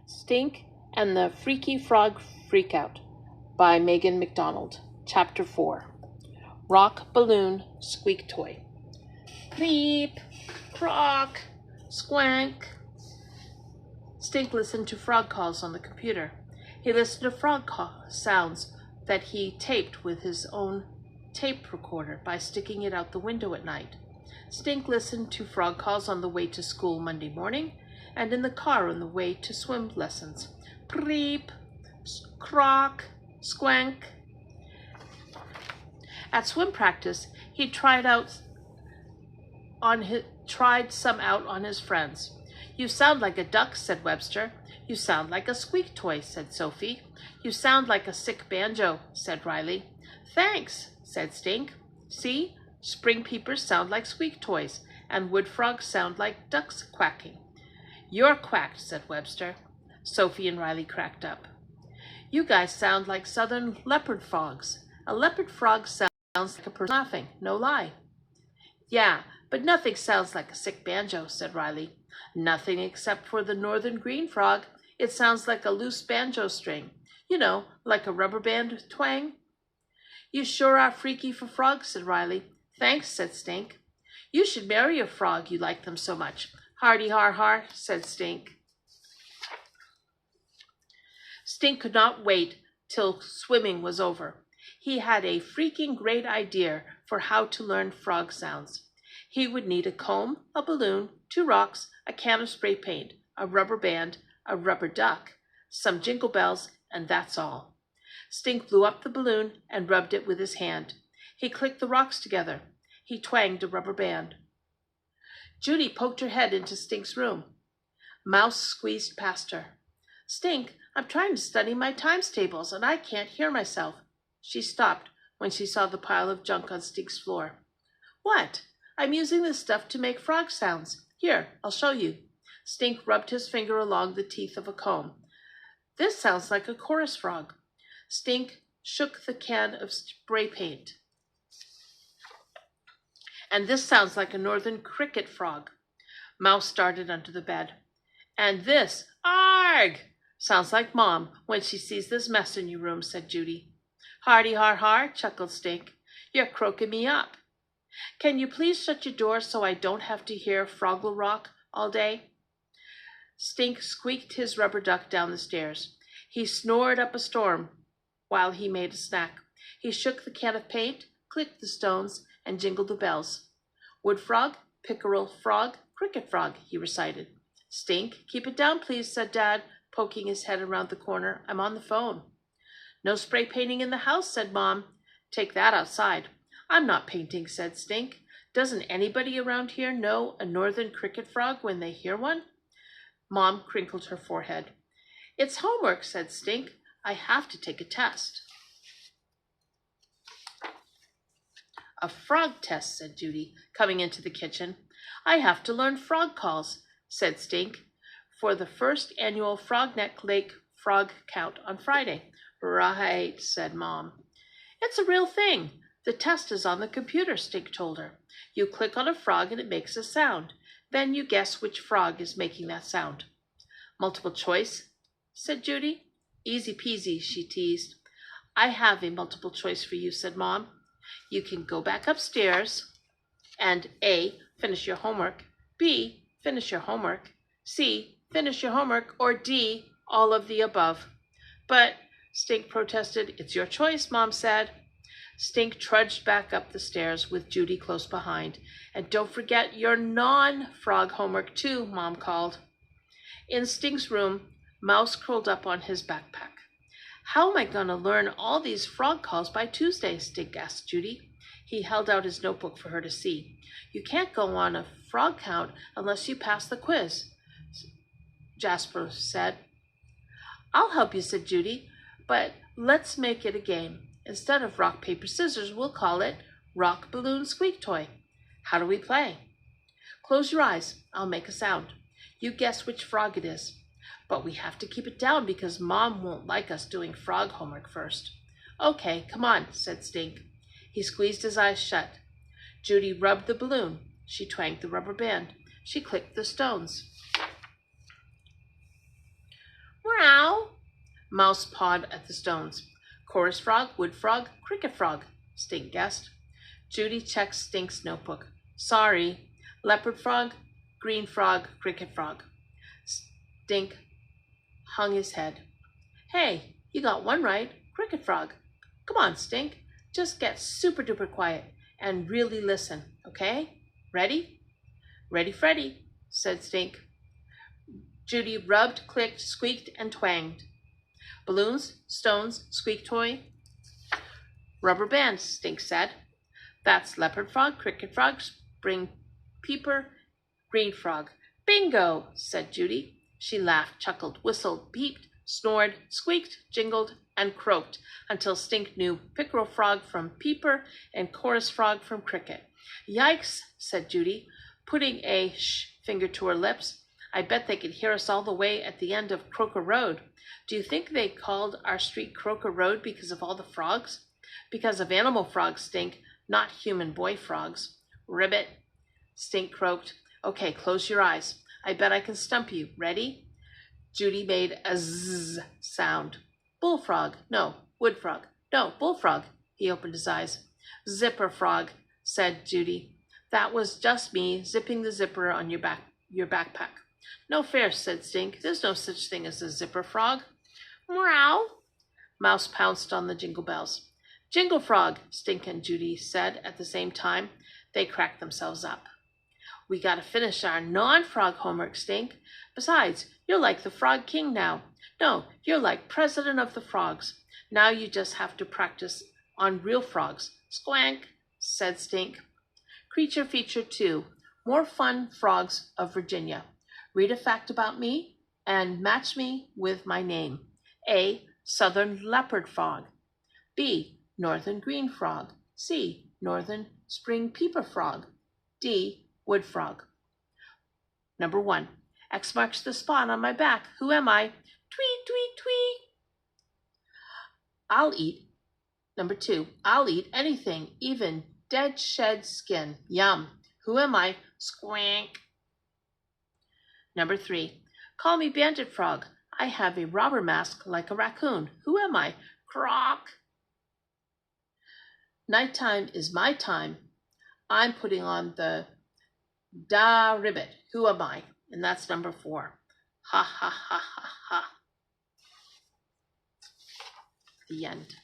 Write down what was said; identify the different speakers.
Speaker 1: Stink and the Freaky Frog Freakout by McDonald. Chapter 4. Rock Balloon Squeak Toy. Creep, croak, squank. Stink listened to frog calls on the computer. He listened to frog sounds that he taped with his own tape recorder by sticking it out the window at night. Stink listened to frog calls on the way to school Monday morning and in the car on the way to swim lessons. Preep, croak, squank. At swim practice, he tried some out on his friends. "You sound like a duck," said Webster. "You sound like a squeak toy," said Sophie. "You sound like a sick banjo," said Riley. "Thanks," said Stink. "See, spring peepers sound like squeak toys, and wood frogs sound like ducks quacking." "You're quacked," said Webster. Sophie and Riley cracked up. "You guys sound like southern leopard frogs. A leopard frog sounds like a person laughing, no lie." "Yeah, but nothing sounds like a sick banjo," said Riley. "Nothing except for the northern green frog. It sounds like a loose banjo string. You know, like a rubber band twang." "You sure are freaky for frogs," said Riley. "Thanks," said Stink. "You should marry a frog, you like them so much." "Hardy har har," said Stink. Stink could not wait till swimming was over. He had a freaking great idea for how to learn frog sounds. He would need a comb, a balloon, 2 rocks, a can of spray paint, a rubber band, a rubber duck, some jingle bells, and that's all. Stink blew up the balloon and rubbed it with his hand. He clicked the rocks together. He twanged a rubber band. Judy poked her head into Stink's room. Mouse squeezed past her. "Stink, I'm trying to study my times tables, and I can't hear myself." She stopped when she saw the pile of junk on Stink's floor. "What? I'm using this stuff to make frog sounds. Here, I'll show you." Stink rubbed his finger along the teeth of a comb. "This sounds like a chorus frog." Stink shook the can of spray paint. "And this sounds like a northern cricket frog." Mouse started under the bed. "And this, arg, sounds like Mom when she sees this mess in your room," said Judy. "Hardy har har," chuckled Stink. "You're croaking me up. Can you please shut your door so I don't have to hear Froggle Rock all day?" Stink squeaked his rubber duck down the stairs. He snored up a storm while he made a snack. He shook the can of paint, clicked the stones, and jingled the bells. "Wood frog, pickerel frog, cricket frog," he recited. "Stink, keep it down, please," said Dad, poking his head around the corner. "I'm on the phone." "No spray painting in the house," said Mom. "Take that outside." "I'm not painting," said Stink. "Doesn't anybody around here know a northern cricket frog when they hear one?" Mom crinkled her forehead. "It's homework," said Stink. "I have to take a test." "A frog test," said Judy, coming into the kitchen. "I have to learn frog calls," said Stink, "for the first annual Frogneck Lake Frog Count on Friday." "Right," said Mom. "It's a real thing. The test is on the computer," Stink told her. "You click on a frog and it makes a sound. Then you guess which frog is making that sound." "Multiple choice?" said Judy. "Easy peasy," she teased. "I have a multiple choice for you," said Mom. "You can go back upstairs and A, finish your homework, B, finish your homework, C, finish your homework, or D, all of the above." "But," Stink protested. "It's your choice," Mom said. Stink trudged back up the stairs with Judy close behind. "And don't forget your non-frog homework too," Mom called. In Stink's room, Mouse curled up on his backpack. "How am I going to learn all these frog calls by Tuesday?" Stink asked Judy. He held out his notebook for her to see. "You can't go on a frog count unless you pass the quiz," Jasper said. "I'll help you," said Judy, "but let's make it a game. Instead of rock, paper, scissors, we'll call it Rock Balloon Squeak Toy. How do we play?" "Close your eyes. I'll make a sound. You guess which frog it is. But we have to keep it down because Mom won't like us doing frog homework first." "Okay, come on," said Stink. He squeezed his eyes shut. Judy rubbed the balloon. She twanged the rubber band. She clicked the stones. Mouse pawed at the stones. Chorus frog, wood frog, cricket frog, Stink guessed. Judy checked Stink's notebook. Sorry. Leopard frog, green frog, cricket frog. Stink hung his head. Hey, you got one right. Cricket frog. Come on, Stink. Just get super duper quiet and really listen, okay? Ready? Ready, Freddy, said Stink. Judy rubbed, clicked, squeaked, and twanged. Balloons, stones, squeak toy. Rubber bands, Stink said. That's leopard frog, cricket frog, spring peeper, green frog. Bingo, said Judy. She laughed, chuckled, whistled, peeped, snored, squeaked, jingled, and croaked until Stink knew pickerel frog from peeper and chorus frog from cricket. Yikes, said Judy, putting a finger to her lips. I bet they could hear us all the way at the end of Croaker Road. Do you think they called our street Croaker Road because of all the frogs? Because of animal frogs, Stink, not human boy frogs. Ribbit, Stink croaked. Okay, close your eyes. I bet I can stump you. Ready? Judy made a zzz sound. Bullfrog. No. Wood frog. No. Bullfrog. He opened his eyes. Zipper frog, said Judy. That was just me zipping the zipper on your backpack. No fair, said Stink. There's no such thing as a zipper frog. Meow. Mouse pounced on the jingle bells. Jingle frog, Stink and Judy said at the same time. They cracked themselves up. We gotta finish our non-frog homework, Stink. Besides, you're like the Frog King now. No, you're like President of the Frogs. Now you just have to practice on real frogs. Squank, said Stink. Creature Feature 2, More Fun Frogs of Virginia. Read a fact about me and match me with my name. A, Southern Leopard Frog. B, Northern Green Frog. C, Northern Spring Peeper Frog. D, Wood Frog. Number 1, X marks the spot on my back. Who am I? Tweet, tweet, tweet. I'll eat. Number 2, I'll eat anything, even dead shed skin. Yum. Who am I? Squank. Number 3, call me Bandit Frog. I have a robber mask like a raccoon. Who am I? Croak. Nighttime is my time. I'm putting on the da ribbit. Who am I? And that's number 4. Ha ha ha ha ha. The end.